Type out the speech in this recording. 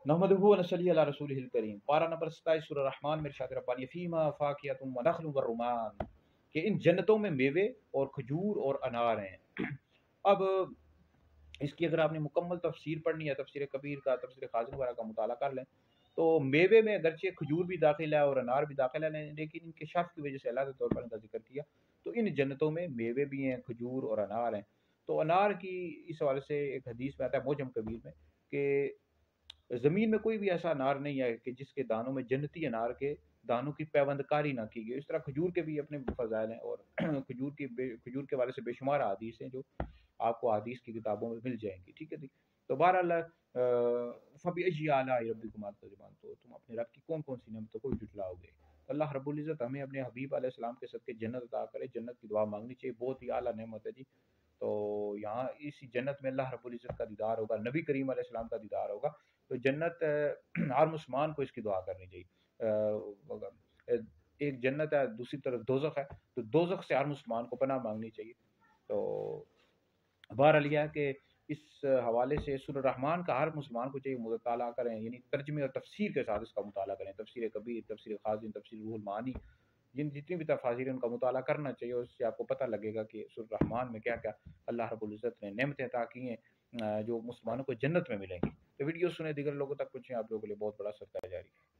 नहमदुहु व नसल्ली अला रसूलिहिल करीम। पारा नंबर 27 सूरह रहमान में इरशाद रब्बानी फीमा फाकियतुम व नखलुम व रुमान, कि इन जन्नतों में मेवे और खजूर और अनार हैं। अब इसकी अगर आपने मुकम्मल तफसीर पढ़नी है, तफसीर कबीर का, तफसीर खाज़िन वगैरह का मुताला कर लें, तो मेवे में अगरचे खजूर भी दाखिल है और अनार भी दाखिल है, लेकिन इनके शर्फ की वजह से अल्लाह के तौर पर इनका जिक्र किया। तो इन जन्नतों में मेवे भी हैं, खजूर और अनार हैं। तो अनार की इस हवाले से एक हदीस में आता है मोजम कबीर में कि ज़मीन में कोई भी ऐसा अनार नहीं है कि जिसके दानों में जन्नती अनार के दानों की पैवंदकारी ना की गई। इस तरह खजूर के भी अपने फ़ज़ाइल हैं और खजूर के वाले से बेशुमार हदीस हैं जो आपको हदीस की किताबों में मिल जाएंगी। ठीक है जी। तो बहरहाल फ़बिअय्यि आलाइ रब्बिकुमा तुकज़्ज़िबान, तो तुम अपने रब की कौन कौन सी नेमतों को जुटलाओगे। तो अल्लाह रब्बुल इज़्ज़त हमें अपने हबीब अलैहिस्सलाम के सदक़े जन्नत अता करे। जन्नत की दुआ मांगनी चाहिए, बहुत ही आला नेमत है जी। तो यहाँ इसी जन्नत में अल्लाह रब्बुल इज़्ज़त का दीदार होगा, नबी करीम अलैहिस्सलाम का दीदार होगा। तो जन्नत हर मुसलमान को इसकी दुआ करनी चाहिए। एक जन्नत है, दूसरी तरफ दोज़ख है, तो दोज़ख से हर मुसलमान को पनाह मांगनी चाहिए। तो बहरहाल यह है कि इस हवाले से सूरह रहमान का हर मुसलमान को चाहिए मुताला करें, यानी तर्जमे और तफसीर के साथ इसका मुताला करें। तफसीर कबीर, तफसीर खाज़िन, तफसीर रूहुल मानी, जितनी भी तफासिर हैं उनका मुताला करना चाहिए, और उससे आपको पता लगेगा कि सूरह रहमान में क्या क्या अल्लाह रब्बुल इज़्ज़त ने नेमतें अता की हैं जो मुसलमानों को जन्नत में मिलेंगी। तो वीडियो सुने, दीगर लोगों तक पहुँचे, आप लोगों के लिए बहुत बड़ा सदका जारी है।